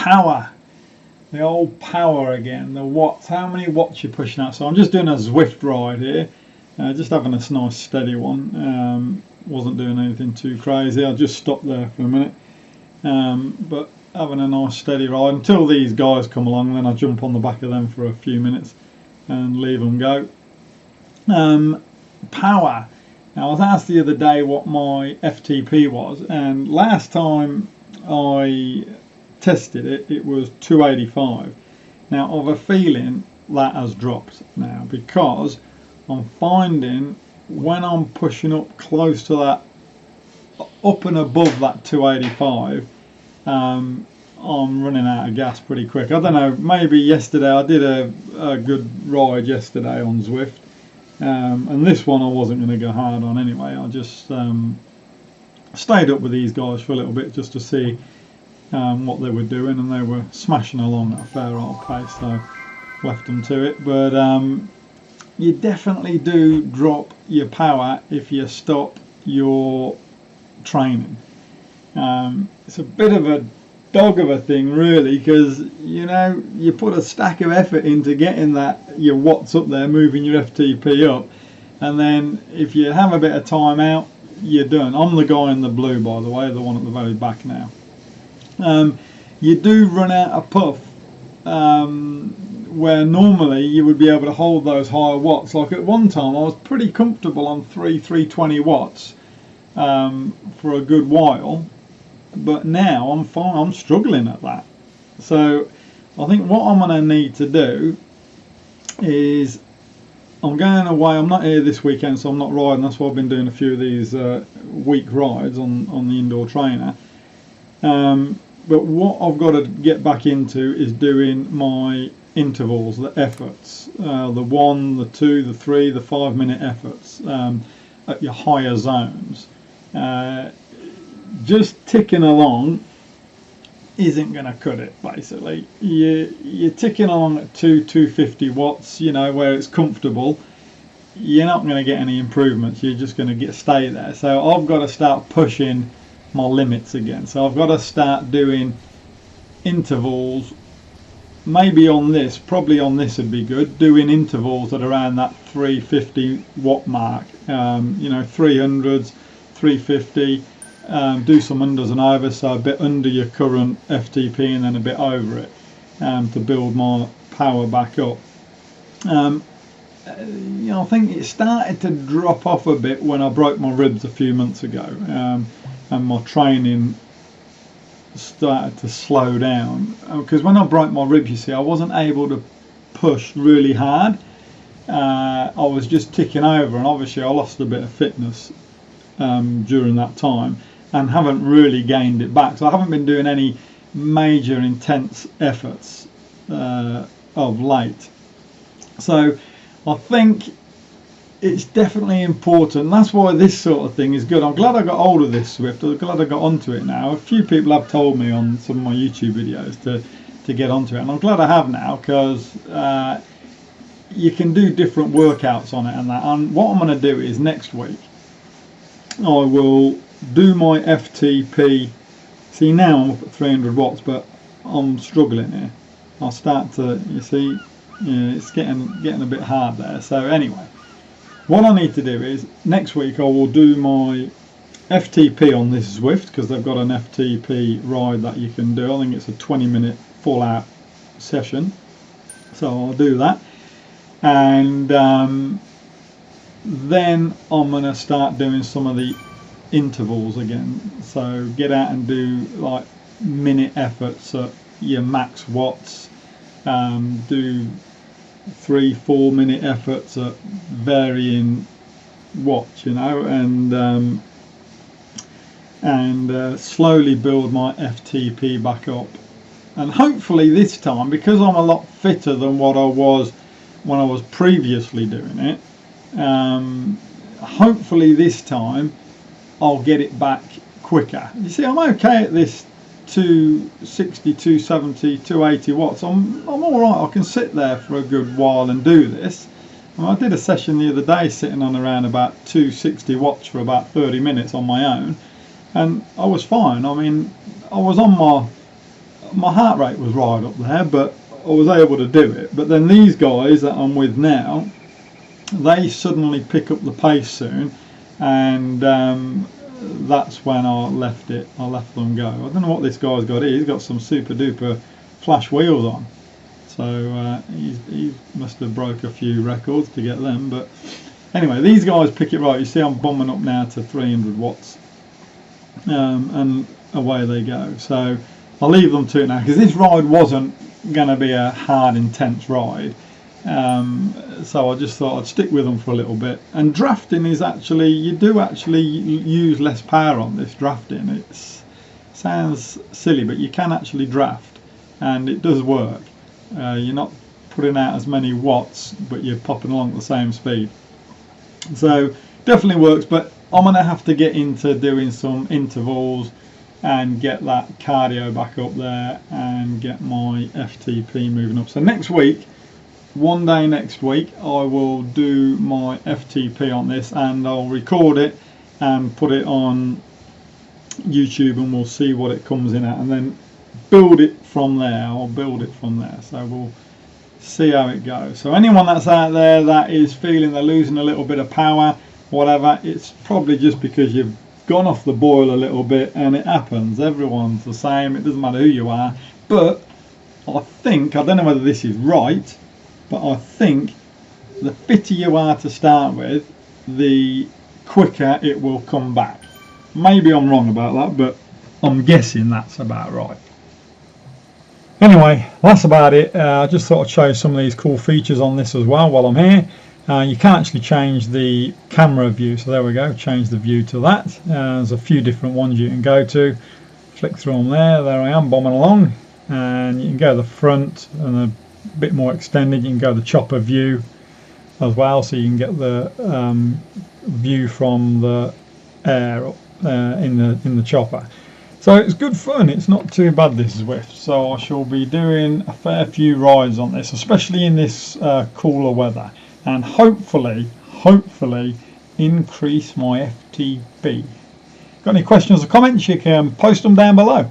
power. The old power again, the watts, how many watts you're pushing out. So I'm just doing a Zwift ride here, just having a nice steady one. Wasn't doing anything too crazy, I'll just stop there for a minute. But having a nice steady ride until these guys come along, and then I jump on the back of them for a few minutes and leave them go. Power. Now I was asked the other day what my FTP was, and last time I tested it, it was 285. Now I've a feeling that has dropped now, because I'm finding when I'm pushing up close to that, up and above that 285, I'm running out of gas pretty quick. I don't know, maybe yesterday I did a good ride yesterday on Zwift, and this one I wasn't going to go hard on anyway. I just stayed up with these guys for a little bit just to see what they were doing, and they were smashing along at a fair old pace, so left them to it. But you definitely do drop your power if you stop your training. It's a bit of a dog of a thing really, because you know, you put a stack of effort into getting that your watts up there, moving your FTP up, and then if you have a bit of time out, you're done. I'm the guy in the blue, by the way, the one at the very back now. You do run out of puff, where normally you would be able to hold those higher watts. Like at one time I was pretty comfortable on 320 watts for a good while, but now I'm fine, I'm struggling at that. So I think what I'm going to need to do is, I'm going away, I'm not here this weekend, so I'm not riding, that's why I've been doing a few of these week rides on the indoor trainer. But what I've got to get back into is doing my intervals, the efforts, the 1, the 2, the 3, the 5 minute efforts at your higher zones. Just ticking along isn't going to cut it, basically. You're ticking along at 250 watts, you know, where it's comfortable. You're not going to get any improvements, you're just going to stay there. So I've got to start pushing my limits again. So I've got to start doing intervals, maybe on this, probably on this would be good, doing intervals at around that 350 watt mark, you know, 300s, 350, do some unders and overs, so a bit under your current FTP and then a bit over it, to build my power back up. You know, I think it started to drop off a bit when I broke my ribs a few months ago, and my training started to slow down, because when I broke my ribs, you see, I wasn't able to push really hard. I was just ticking over, and obviously I lost a bit of fitness during that time and haven't really gained it back. So I haven't been doing any major intense efforts of late. So I think it's definitely important. That's why this sort of thing is good. I'm glad I got hold of this Zwift. I'm glad I got onto it now. A few people have told me on some of my YouTube videos to get onto it, and I'm glad I have now, because you can do different workouts on it and that. And what I'm going to do is next week I will do my FTP. See, now I'm up at 300 watts, but I'm struggling here. I'll start to, you see, yeah, it's getting a bit hard there. So anyway, what I need to do is next week I will do my FTP on this Zwift, because they've got an FTP ride that you can do. I think it's a 20-minute full-out session, so I'll do that. And then I'm going to start doing some of the intervals again. So get out and do like minute efforts at your max watts. Do 3-4 minute efforts at varying watts, you know, and slowly build my FTP back up. And hopefully this time, because I'm a lot fitter than what I was when I was previously doing it, hopefully this time I'll get it back quicker. You see, I'm okay at this 260, 270, 280 watts. I'm all right. I can sit there for a good while and do this. I did a session the other day sitting on around about 260 watts for about 30 minutes on my own, and I was fine. I mean, I was on my heart rate was right up there, but I was able to do it. But then these guys that I'm with now, they suddenly pick up the pace soon, and that's when I left them go. I don't know what this guy's got here. He's got some super duper flash wheels on, so he must have broke a few records to get them. But anyway, these guys pick it right. You see I'm bombing up now to 300 watts, and away they go. So I'll leave them to it now, because this ride wasn't going to be a hard, intense ride. So I just thought I'd stick with them for a little bit. And drafting is actually, you do actually use less power on this drafting. It sounds silly, but you can actually draft, and it does work. You're not putting out as many watts, but you're popping along at the same speed. So definitely works, but I'm going to have to get into doing some intervals and get that cardio back up there and get my FTP moving up. So next week, one day next week, I will do my FTP on this, and I'll record it and put it on YouTube, and we'll see what it comes in at, and then build it from there. I'll build it from there, so we'll see how it goes. So anyone that's out there that is feeling they're losing a little bit of power, whatever, it's probably just because you've gone off the boil a little bit, and it happens. Everyone's the same. It doesn't matter who you are. But I think, I don't know whether this is right, but I think the fitter you are to start with, the quicker it will come back. Maybe I'm wrong about that, but I'm guessing that's about right. Anyway, that's about it. I just thought I'd show you some of these cool features on this as well while I'm here. You can actually change the camera view, so there we go, change the view to that. There's a few different ones you can go to. Flick through them there I am bombing along, and you can go to the front and a bit more extended. You can go to the chopper view as well, so you can get the view from the air in the chopper. So it's good fun. It's not too bad, this Zwift. So I shall be doing a fair few rides on this, especially in this cooler weather, and hopefully increase my FTP. Got any questions or comments, you can post them down below.